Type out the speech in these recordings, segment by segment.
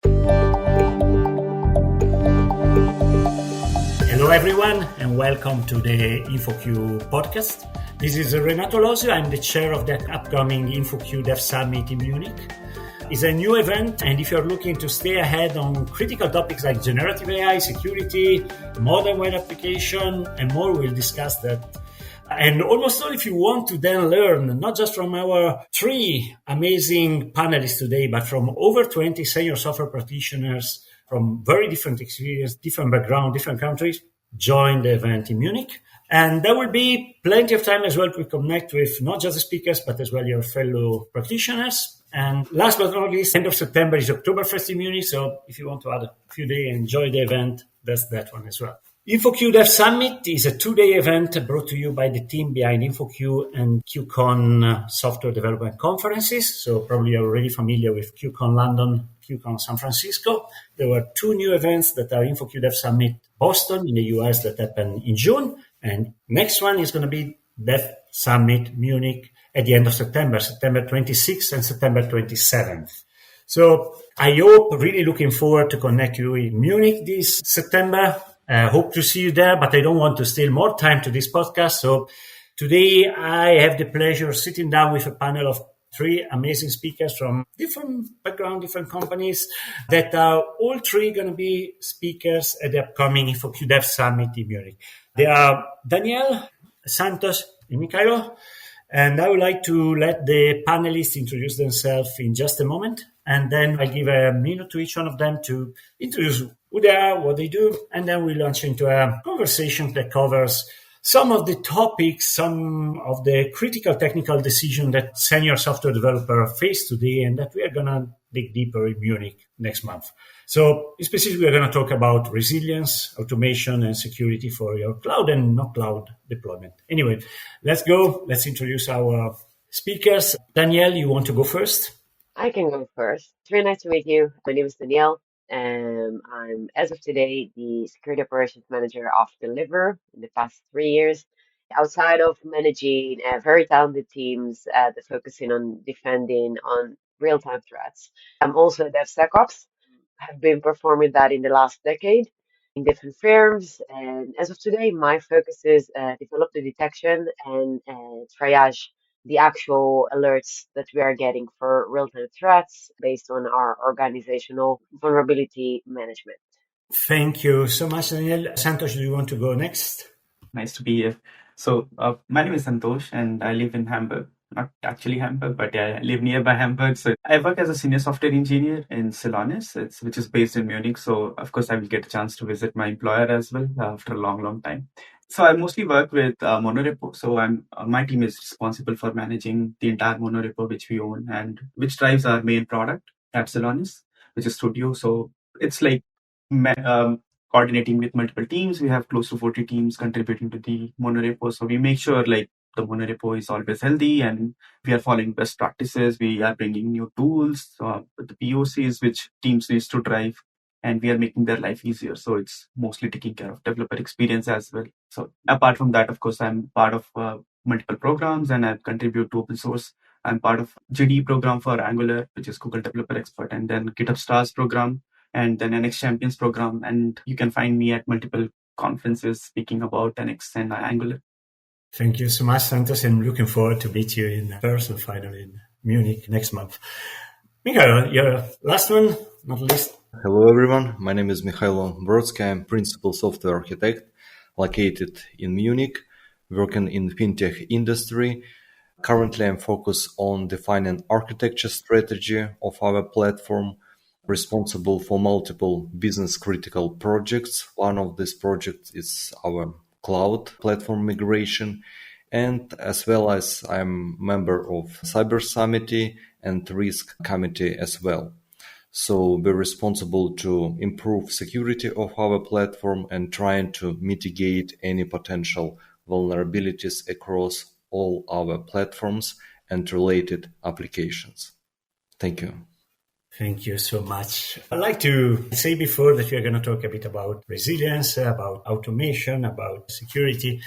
Hello everyone and welcome to the InfoQ podcast. This is Renato Losio. I'm the chair of the upcoming InfoQ Dev Summit in Munich. It's a new event, and if you're looking to stay ahead on critical topics like generative AI, security, modern web application, and more, we'll discuss that. And almost all, if you want to then learn, not just from our three amazing panelists today, but from over 20 senior software practitioners from very different experience, different background, different countries, join the event in Munich. And there will be plenty of time as well to connect with not just the speakers, but as well your fellow practitioners. And last but not least, end of September is Oktoberfest in Munich. So if you want to add a few days and enjoy the event, that's that one as well. InfoQ Dev Summit is a 2-day event brought to you by the team behind InfoQ and QCon software development conferences. So probably you're already familiar with QCon London, QCon San Francisco. There were 2 new events that are InfoQ Dev Summit Boston in the US that happened in June. And next one is going to be Dev Summit Munich at the end of September 26th and September 27th. So I hope, really looking forward to connect you in Munich this September. Hope to see you there, but I don't want to steal more time to this podcast. So today I have the pleasure of sitting down with a panel of 3 amazing speakers from different background, different companies that are all 3 going to be speakers at the upcoming InfoQ Dev Summit in Munich. They are Daniel, Santos, and Mikhailo. And I would like to let the panelists introduce themselves in just a moment. And then I'll give a minute to each one of them to introduce who they are, what they do. And then we'll launch into a conversation that covers some of the topics, some of the critical technical decisions that senior software developers face today and that we are going to dig deeper in Munich next month. So specifically, we're going to talk about resilience, automation, and security for your cloud and not cloud deployment. Anyway, let's go. Let's introduce our speakers. Danielle, you want to go first? I can go first. It's very nice to meet you. My name is Danielle. I'm, as of today, the Security Operations Manager of Deliver in the past 3 years. Outside of managing very talented teams that focusing on defending on real-time threats, I'm also a DevSecOps. Have been performing that in the last decade in different firms. And as of today, my focus is develop the detection and triage the actual alerts that we are getting for real-time threats based on our organizational vulnerability management. Thank you so much, Daniel. Santosh, do you want to go next? Nice to be here. So my name is Santosh and I live in Hamburg. Not actually Hamburg, but I live nearby Hamburg. So I work as a senior software engineer in Celonis, which is based in Munich. So of course I will get a chance to visit my employer as well after a long time. So I mostly work with monorepo. So my team is responsible for managing the entire monorepo which we own and which drives our main product at Celonis, which is Studio. So it's like coordinating with multiple teams. We have close to 40 teams contributing to the monorepo. So we make sure like the monorepo is always healthy and we are following best practices. We are bringing new tools, the POCs which teams needs to drive, and we are making their life easier. So it's mostly taking care of developer experience as well. So apart from that, of course, I'm part of multiple programs and I contribute to open source. I'm part of GD program for Angular, which is Google Developer Expert, and then GitHub Stars program, and then NX Champions program. And you can find me at multiple conferences speaking about NX and Angular. Thank you so much, Santos, and looking forward to meet you in person finally in Munich next month. Mikhailo, your last one, not least. Hello, everyone. My name is Mikhailo Brodsky. I'm principal software architect located in Munich, working in the fintech industry. Currently, I'm focused on defining architecture strategy of our platform, responsible for multiple business-critical projects. One of these projects is our cloud platform migration, and as well as I'm member of Cyber Summit and Risk Committee as well. So we're responsible to improve security of our platform and trying to mitigate any potential vulnerabilities across all our platforms and related applications. Thank you. Thank you so much. I'd like to say before that we are going to talk a bit about resilience, about automation, about security.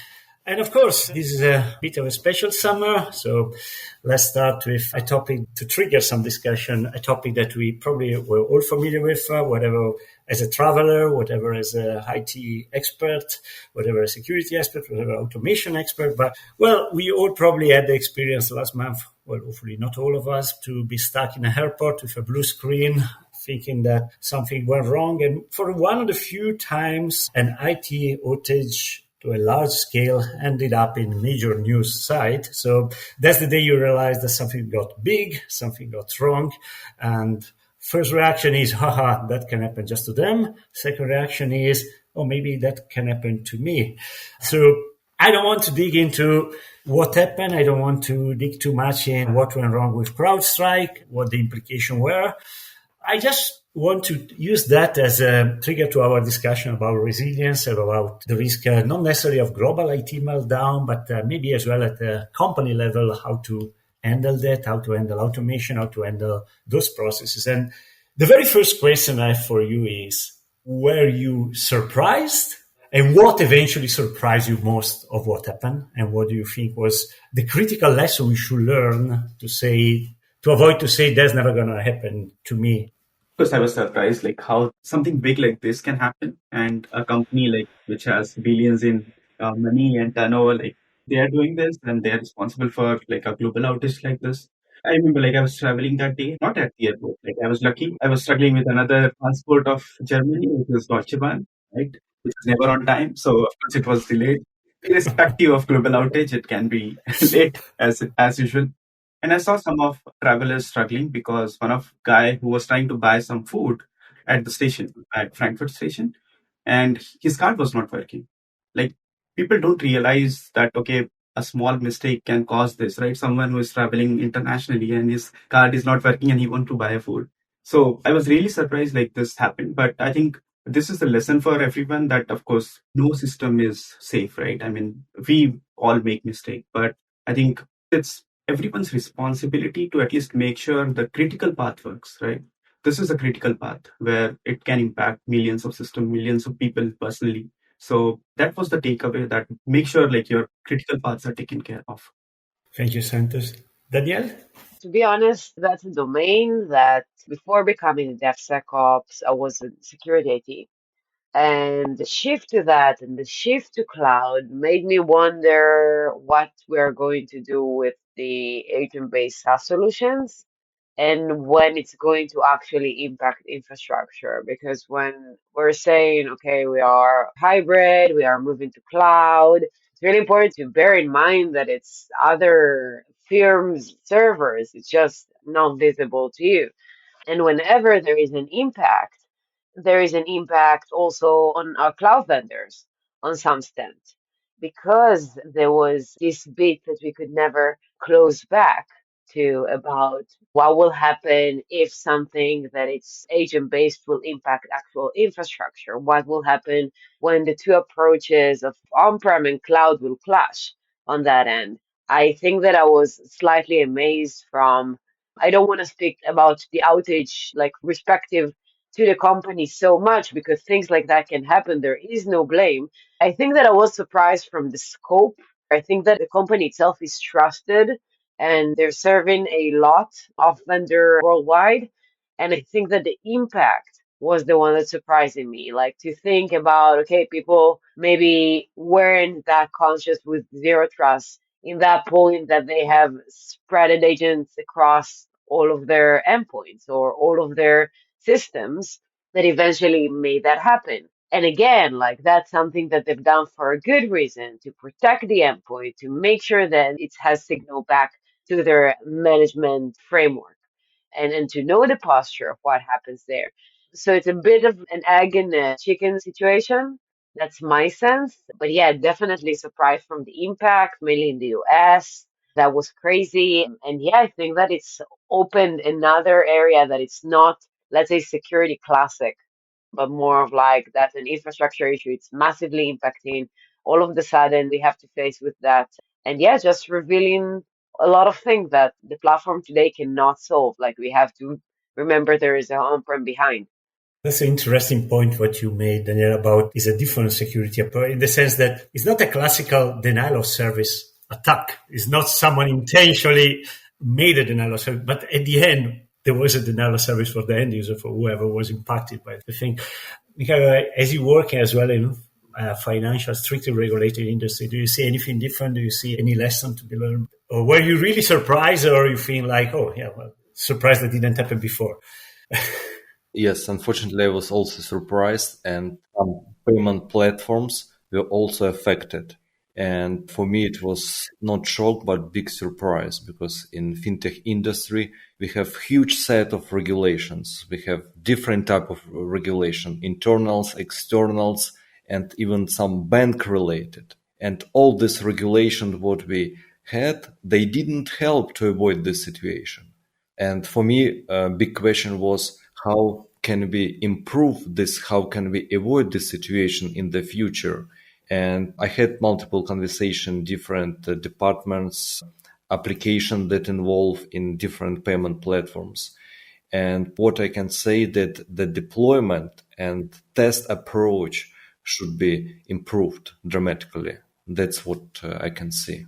And of course, this is a bit of a special summer. So let's start with a topic to trigger some discussion, a topic that we probably were all familiar with, whatever as a traveler, whatever as a IT expert, whatever a security expert, whatever automation expert. But well, we all probably had the experience last month, well, hopefully not all of us, to be stuck in an airport with a blue screen, thinking that something went wrong. And for one of the few times an IT outage to a large scale ended up in a major news site. So that's the day you realize that something got big, something got wrong. And first reaction is, haha, that can happen just to them. Second reaction is, oh, maybe that can happen to me. So I don't want to dig into what happened. I don't want to dig too much in what went wrong with CrowdStrike, what the implications were. I just want to use that as a trigger to our discussion about resilience and about the risk, not necessarily of global IT meltdown, but maybe as well at the company level, how to handle that, how to handle automation, how to handle those processes. And the very first question I have for you is, were you surprised? And what eventually surprised you most of what happened? And what do you think was the critical lesson we should learn to avoid to say that's never going to happen to me? Of course, I was surprised, like how something big like this can happen, and a company like which has billions in money and turnover, like they are doing this, and they are responsible for like a global outage like this. I remember, like I was traveling that day, not at the airport. Like I was lucky. I was struggling with another transport of Germany, which was Deutsche Bahn, right, which is never on time. So of course it was delayed. Irrespective of global outage, it can be late as usual. And I saw some of travelers struggling because one of guy who was trying to buy some food at the station, at Frankfurt station, and his card was not working. Like people don't realize that, okay, a small mistake can cause this, right? Someone who is traveling internationally and his card is not working and he want to buy a food. So I was really surprised like this happened. But I think this is the lesson for everyone that of course no system is safe, right? I mean, we all make mistake, but I think it's everyone's responsibility to at least make sure the critical path works, right? This is a critical path where it can impact millions of systems, millions of people personally. So that was the takeaway, that make sure like your critical paths are taken care of. Thank you, Santos. Danielle? To be honest, that's a domain that before becoming a DevSecOps, I was in security IT. And the shift to that and the shift to cloud made me wonder what we're going to do with the agent-based SaaS solutions and when it's going to actually impact infrastructure. Because when we're saying, okay, we are hybrid, we are moving to cloud, it's really important to bear in mind that it's other firms' servers. It's just not visible to you. And whenever there is an impact also on our cloud vendors on some extent, because there was this bit that we could never close back to about what will happen if something that it's agent based will impact actual infrastructure. What will happen when the two approaches of on-prem and cloud will clash on that end. I think that I was slightly amazed from I don't want to speak about the outage like respective to the company so much because things like that can happen. There is no blame. I think that I was surprised from the scope. I think that the company itself is trusted and they're serving a lot of vendor worldwide. And I think that the impact was the one that surprising me. Like to think about, okay, people maybe weren't that conscious with zero trust in that point that they have spreaded agents across all of their endpoints or all of their systems that eventually made that happen. And again, like that's something that they've done for a good reason to protect the endpoint, to make sure that it has signal back to their management framework and to know the posture of what happens there. So it's a bit of an egg and a chicken situation. That's my sense. But yeah, definitely surprised from the impact, mainly in the US. That was crazy. And yeah, I think that it's opened another area that it's not, let's say, security classic, but more of like that's an infrastructure issue. It's massively impacting. All of the sudden, we have to face with that. And yeah, just revealing a lot of things that the platform today cannot solve. Like we have to remember there is a on-prem behind. That's an interesting point what you made, Daniel, about is a different security approach in the sense that it's not a classical denial of service attack. It's not someone intentionally made a denial of service, but at the end, there was a denial of service for the end user, for whoever was impacted by the thing. Because as you work as well in financial, strictly regulated industry, do you see anything different? Do you see any lesson to be learned? Or were you really surprised, or you feel like, oh, yeah, well, surprised that didn't happen before? Yes, unfortunately, I was also surprised, and some payment platforms were also affected. And for me, it was not shock, but big surprise, because in fintech industry, we have huge set of regulations. We have different type of regulation, internals, externals, and even some bank related. And all this regulation, what we had, they didn't help to avoid this situation. And for me, a big question was, how can we improve this? How can we avoid this situation in the future? And I had multiple conversations, different departments, applications that involve in different payment platforms. And what I can say that the deployment and test approach should be improved dramatically. That's what I can see.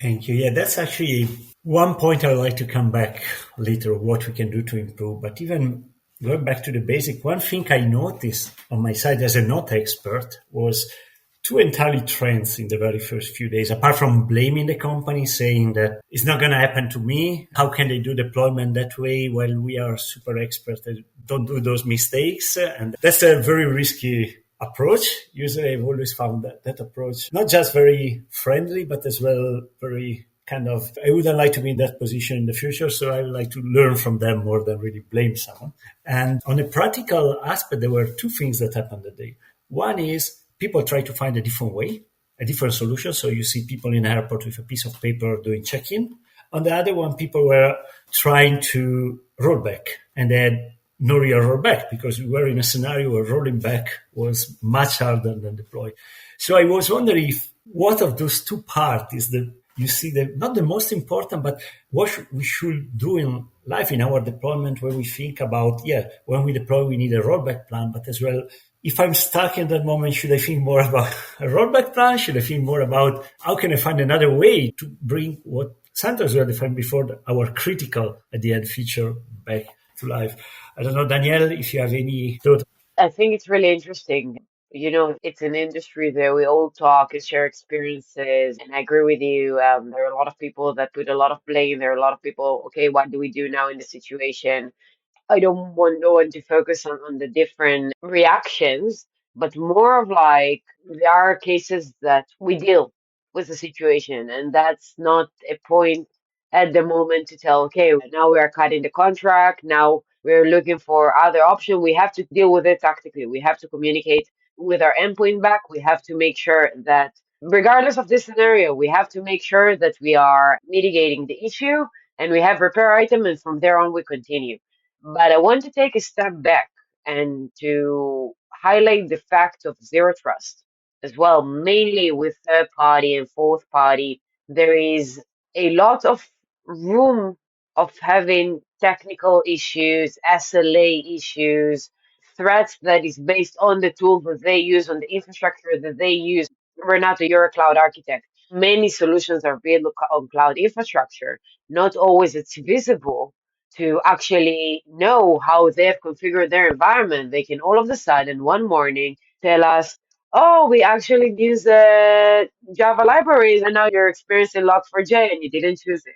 Thank you. Yeah, that's actually one point I'd like to come back later, what we can do to improve. But even going back to the basic, one thing I noticed on my side as a not expert was two entirely trends in the very first few days, apart from blaming the company, saying that it's not going to happen to me. How can they do deployment that way while we are super experts and don't do those mistakes? And that's a very risky approach. Usually I've always found that approach not just very friendly, but as well very kind of, I wouldn't like to be in that position in the future, so I would like to learn from them more than really blame someone. And on a practical aspect, there were two things that happened that day. One is people try to find a different way, a different solution. So you see people in the airport with a piece of paper doing check-in. On the other one, people were trying to roll back, and they had no real rollback because we were in a scenario where rolling back was much harder than deploy. So I was wondering if what of those two parts is not the most important, but what we should do in life in our deployment where we think about, when we deploy, we need a rollback plan, but as well, if I'm stuck in that moment, should I think more about a rollback plan? Should I think more about how can I find another way to bring what Santos were defined before our critical at the end feature back to life? I don't know, Danielle, if you have any thought. I think it's really interesting. It's an industry that we all talk and share experiences. And I agree with you. There are a lot of people that put a lot of blame. There are a lot of people, okay, what do we do now in the situation? I don't want no one to focus on the different reactions, but more of like there are cases that we deal with the situation, and that's not a point at the moment to tell, okay, now we are cutting the contract, now we're looking for other option. We have to deal with it tactically. We have to communicate with our endpoint back. We have to make sure that regardless of this scenario, we have to make sure that we are mitigating the issue and we have repair item, and from there on we continue. But I want to take a step back and to highlight the fact of zero trust as well, mainly with third party and fourth party. There is a lot of room of having technical issues, SLA issues, threats that is based on the tool that they use, on the infrastructure that they use. Renato, you're a cloud architect. Many solutions are built on cloud infrastructure. Not always it's visible to actually know how they've configured their environment. They can all of a sudden one morning tell us, oh, we actually use Java libraries and now you're experiencing Log4j and you didn't choose it.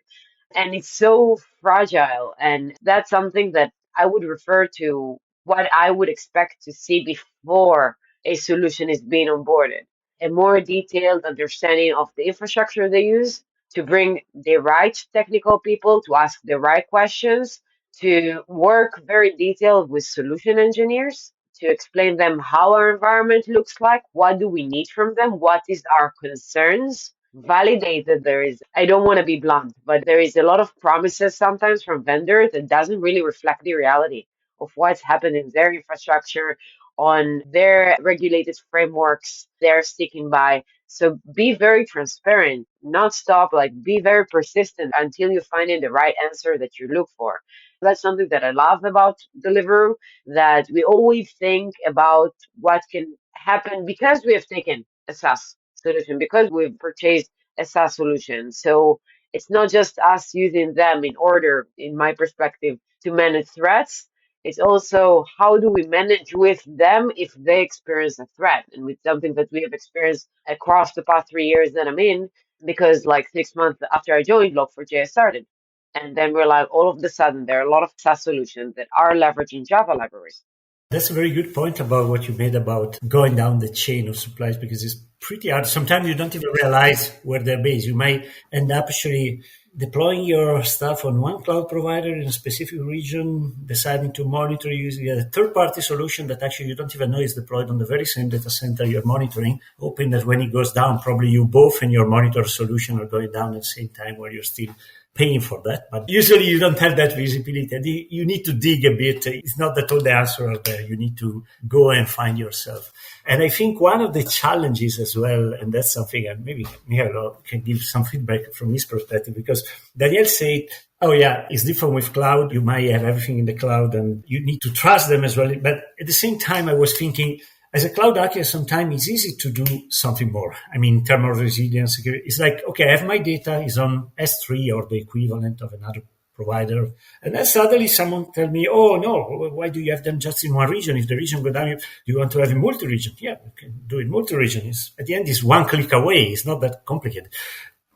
And it's so fragile. And that's something that I would refer to what I would expect to see before a solution is being onboarded. A more detailed understanding of the infrastructure they use, to bring the right technical people to ask the right questions, to work very detailed with solution engineers, to explain them how our environment looks like, what do we need from them, what is our concerns, validate that there is, I don't want to be blunt, but there is a lot of promises sometimes from vendors that doesn't really reflect the reality of what's happened in their infrastructure, on their regulated frameworks they're sticking by. So be very transparent, not stop, like be very persistent until you find the right answer that you look for. That's something that I love about Deliveroo, that we always think about what can happen because we have taken a SaaS solution, because we've purchased a SaaS solution. So it's not just us using them in order, in my perspective, to manage threats. It's also how do we manage with them if they experience a threat, and with something that we have experienced across the past 3 years that I'm in, because like 6 months after I joined, Log4j started. And then we're like, all of a sudden, there are a lot of SaaS solutions that are leveraging Java libraries. That's a very good point about what you made about going down the chain of supplies, because it's pretty hard. Sometimes you don't even realize where they're based. You might end up actually deploying your stuff on one cloud provider in a specific region, deciding to monitor using a third-party solution that actually you don't even know is deployed on the very same data center you're monitoring, hoping that when it goes down, probably you both and your monitor solution are going down at the same time where you're still paying for that. But usually you don't have that visibility. And you need to dig a bit. It's not that all the answers are there. You need to go and find yourself. And I think one of the challenges as well, and that's something, and maybe Michael can give some feedback from his perspective, because Daniel said, oh yeah, it's different with cloud. You might have everything in the cloud and you need to trust them as well. But at the same time, I was thinking, as a cloud architect, sometimes it's easy to do something more. I mean, in terms of resilience, security, it's like, okay, I have my data is on S3 or the equivalent of another provider. And then suddenly someone tell me, oh no, why do you have them just in one region? If the region go down, do you want to have a multi-region? Yeah, we can do it multi-region. At the end, it's one click away. It's not that complicated.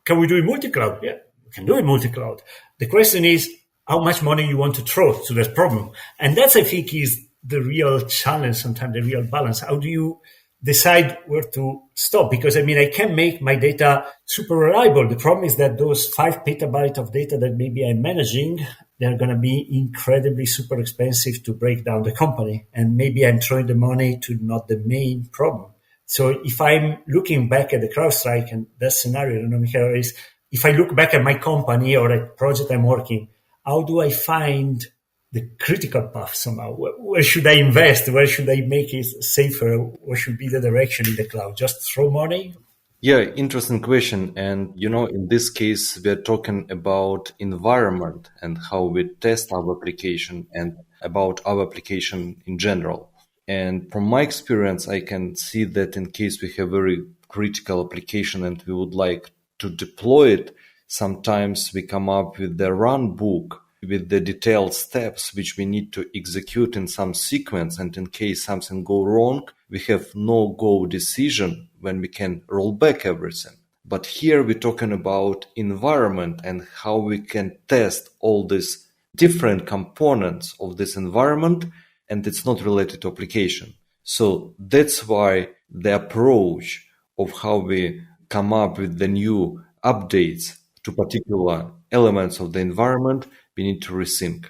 Can we do it multi-cloud? Yeah, we can do it multi-cloud. The question is, how much money you want to throw to that problem? And that's, I think, is the real challenge, sometimes the real balance. How do you decide where to stop? Because I mean, I can make my data super reliable. The problem is that those 5 petabytes of data that maybe I'm managing, they're going to be incredibly super expensive to break down the company. And maybe I'm throwing the money to not the main problem. So if I'm looking back at the CrowdStrike and that scenario, I don't know, Michael, is if I look back at my company or a project I'm working, how do I find the critical path somehow? Where should I invest? Where should I make it safer? What should be the direction in the cloud? Just throw money? Yeah, interesting question. And, in this case, we're talking about environment and how we test our application and about our application in general. And from my experience, I can see that in case we have very critical application and we would like to deploy it, sometimes we come up with the run book with the detailed steps which we need to execute in some sequence, and in case something go wrong, we have no go decision when we can roll back everything. But here we're talking about environment and how we can test all these different components of this environment, and it's not related to application. So that's why the approach of how we come up with the new updates to particular elements of the environment, we need to resync.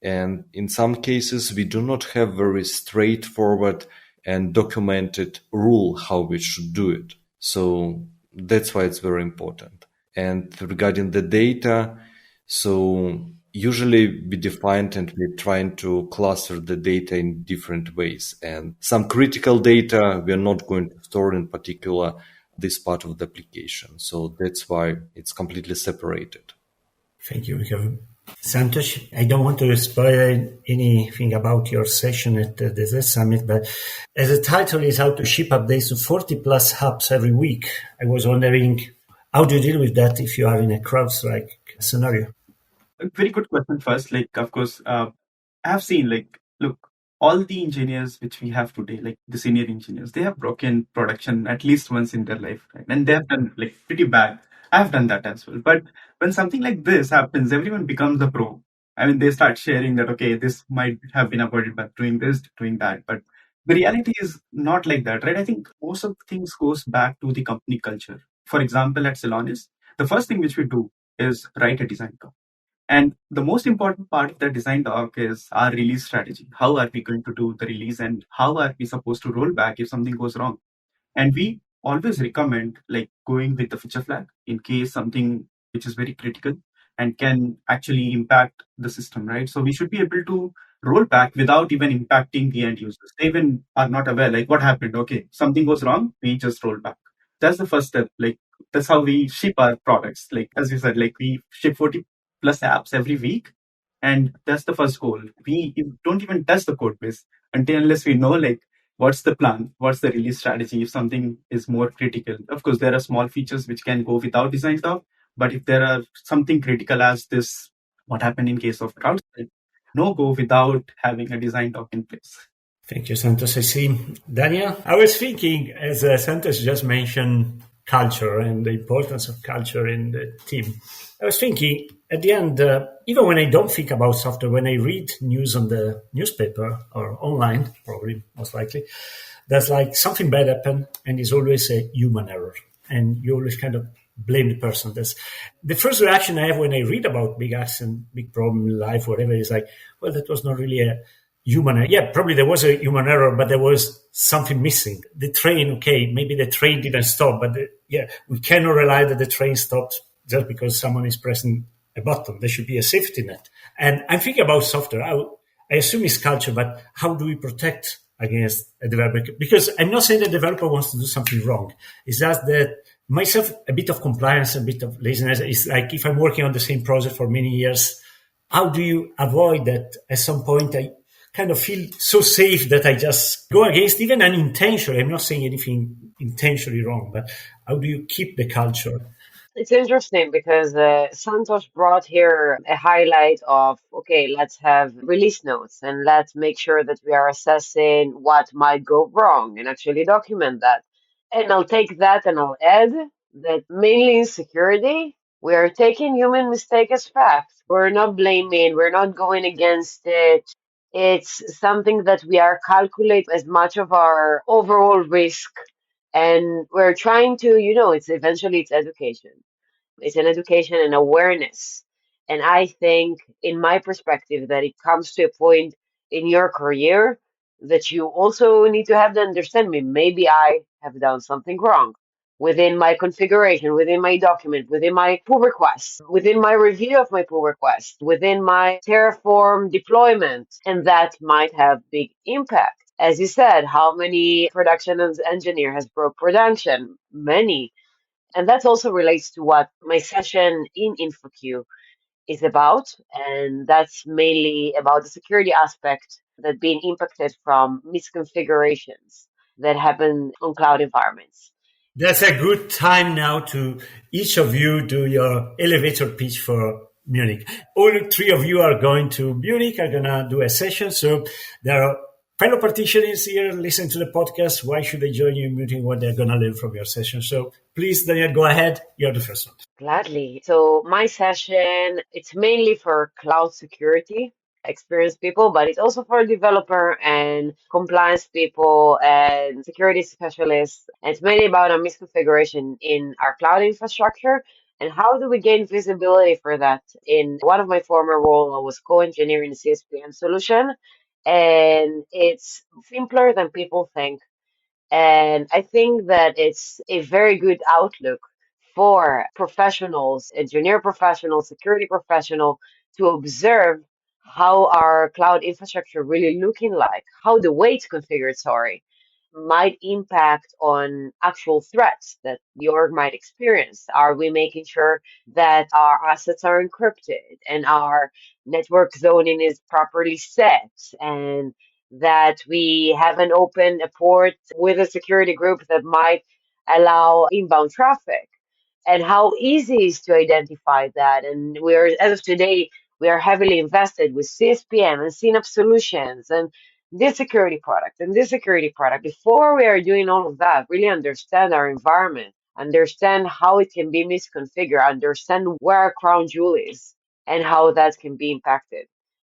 And in some cases, we do not have very straightforward and documented rule how we should do it. So that's why it's very important. And regarding the data, so usually we defined and we're trying to cluster the data in different ways. And some critical data, we're not going to store in particular this part of the application. So that's why it's completely separated. Thank you, Michael. Santosh, I don't want to spoil anything about your session at the Dev Summit, but as the title is how to ship updates to 40 plus hubs every week, I was wondering, how do you deal with that if you are in a CrowdStrike scenario? A very good question first. Of course, I have seen, look, all the engineers which we have today, like the senior engineers, they have broken production at least once in their life, right? And they have done pretty bad. I've done that as well. But when something like this happens, everyone becomes a pro. I mean, they start sharing that, okay, this might have been avoided by doing this, doing that. But the reality is not like that, right? I think most of things goes back to the company culture. For example, at Celonis, the first thing which we do is write a design doc. And the most important part of the design doc is our release strategy. How are we going to do the release and how are we supposed to roll back if something goes wrong? And we always recommend going with the feature flag in case something which is very critical and can actually impact the system, right? So we should be able to roll back without even impacting the end users. They even are not aware, what happened? Okay, something goes wrong, we just roll back. That's the first step. That's how we ship our products. As you said, we ship 40 plus apps every week. And that's the first goal. We don't even touch the code base unless we know like what's the plan, what's the release strategy if something is more critical. Of course, there are small features which can go without design doc, but if there are something critical as this, what happened in case of CrowdStrike, no go without having a design doc in place. Thank you, Santos. I see. Daniel, I was thinking, as Santos just mentioned, culture and the importance of culture in the team. I was thinking at the end, even when I don't think about software, when I read news on the newspaper or online, probably most likely, there's like something bad happened and it's always a human error. And you always kind of blame the person. That's the first reaction I have when I read about big accident, big problem in life, whatever, is like, well, that was not really a human error. Yeah, probably there was a human error, but there was something missing. The train, okay, maybe the train didn't stop, but we cannot rely that the train stops just because someone is pressing a button. There should be a safety net. And I'm thinking about software. I assume it's culture, but how do we protect against a developer? Because I'm not saying the developer wants to do something wrong. It's just that myself, a bit of compliance, a bit of laziness. It's like if I'm working on the same project for many years, how do you avoid that at some point I kind of feel so safe that I just go against even unintentionally? I'm not saying anything intentionally wrong, but how do you keep the culture? It's interesting because Santos brought here a highlight of, okay, let's have release notes and let's make sure that we are assessing what might go wrong and actually document that. And I'll take that and I'll add that mainly in security, we are taking human mistake as fact. We're not blaming, we're not going against it. It's something that we are calculate as much of our overall risk. And we're trying to, it's eventually it's education. It's an education and awareness. And I think, in my perspective, that it comes to a point in your career that you also need to have the understanding. Maybe I have done something wrong within my configuration, within my document, within my pull request, within my review of my pull request, within my Terraform deployment, and that might have big impact. As you said, how many production engineer has broke production? Many. And that also relates to what my session in InfoQ is about. And that's mainly about the security aspect that being impacted from misconfigurations that happen on cloud environments. That's a good time now to each of you do your elevator pitch for Munich. All three of you are going to Munich, are going to do a session. So there are fellow practitioners here, listen to the podcast. Why should they join you in Munich? What they're going to learn from your session. So please, Daniel, go ahead. You're the first one. Gladly. So my session, it's mainly for cloud security experienced people, but it's also for developer and compliance people and security specialists. And it's mainly about a misconfiguration in our cloud infrastructure. And how do we gain visibility for that? In one of my former roles, I was co-engineering a CSPM solution, and it's simpler than people think. And I think that it's a very good outlook for professionals, engineer professionals, security professional, to observe how our cloud infrastructure really looking like, how the way it's configured, might impact on actual threats that the org might experience. Are we making sure that our assets are encrypted and our network zoning is properly set, and that we haven't opened a port with a security group that might allow inbound traffic? And how easy is to identify that? And as of today, we are heavily invested with CSPM and Synapse solutions and this security product and this security product. Before we are doing all of that, really understand our environment, understand how it can be misconfigured, understand where our crown jewel is and how that can be impacted.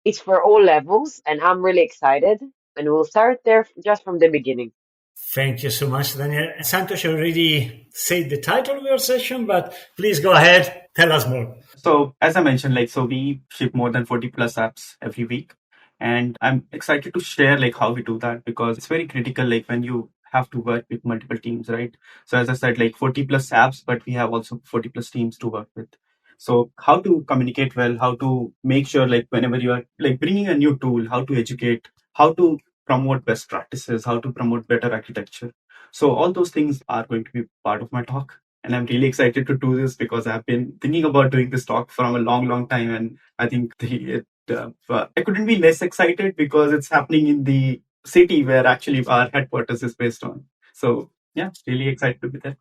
It's for all levels, and I'm really excited. And we'll start there just from the beginning. Thank you so much, Daniel. Santosh already said the title of your session, but please go ahead, tell us more. So as I mentioned, we ship more than 40 plus apps every week. And I'm excited to share how we do that, because it's very critical when you have to work with multiple teams, right? So as I said, 40 plus apps, but we have also 40 plus teams to work with. So how to communicate well, how to make sure whenever you are bringing a new tool, how to educate, how to promote best practices, how to promote better architecture. So all those things are going to be part of my talk. And I'm really excited to do this because I've been thinking about doing this talk from a long, long time. And I think I couldn't be less excited because it's happening in the city where actually our headquarters is based on. So yeah, really excited to be there.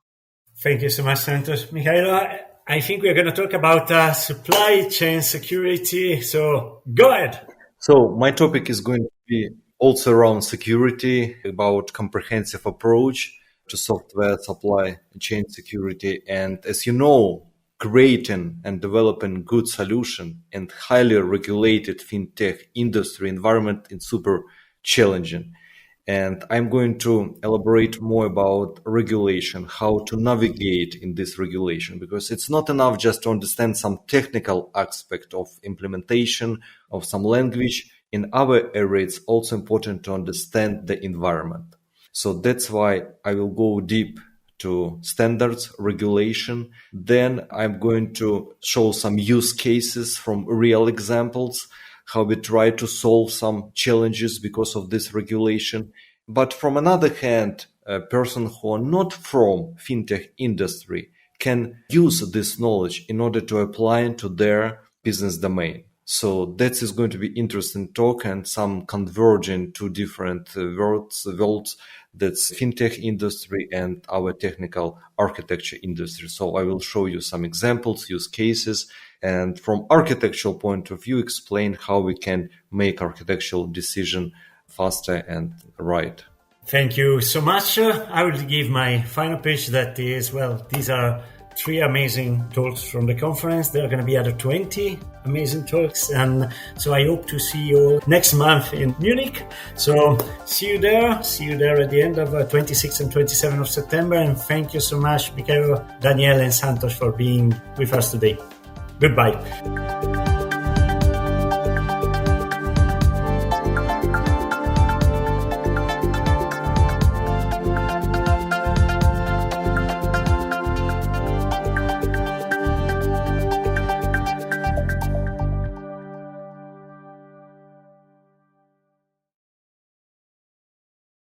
Thank you so much, Santosh. Mikhailo, I think we're going to talk about supply chain security. So go ahead. So my topic is going to be also around security, about comprehensive approach to software supply chain security. And as you know, creating and developing good solution in highly regulated fintech industry environment is super challenging. And I'm going to elaborate more about regulation, how to navigate in this regulation, because it's not enough just to understand some technical aspect of implementation of some language. In our area, it's also important to understand the environment. So that's why I will go deep to standards, regulation. Then I'm going to show some use cases from real examples, how we try to solve some challenges because of this regulation. But from another hand, a person who are not from fintech industry can use this knowledge in order to apply into their business domain. So that is going to be interesting talk and some converging to different worlds that's fintech industry and our technical architecture industry. So I will show you some examples, use cases, and from architectural point of view, explain how we can make architectural decision faster and right. Thank you so much. I will give my final pitch that is, well, these are 3 amazing talks from the conference. There are going to be other 20 amazing talks. And so I hope to see you all next month in Munich. So see you there. See you there at the end of 26th and 27th of September. And thank you so much, Mikhailo, Daniel, and Santosh for being with us today. Goodbye.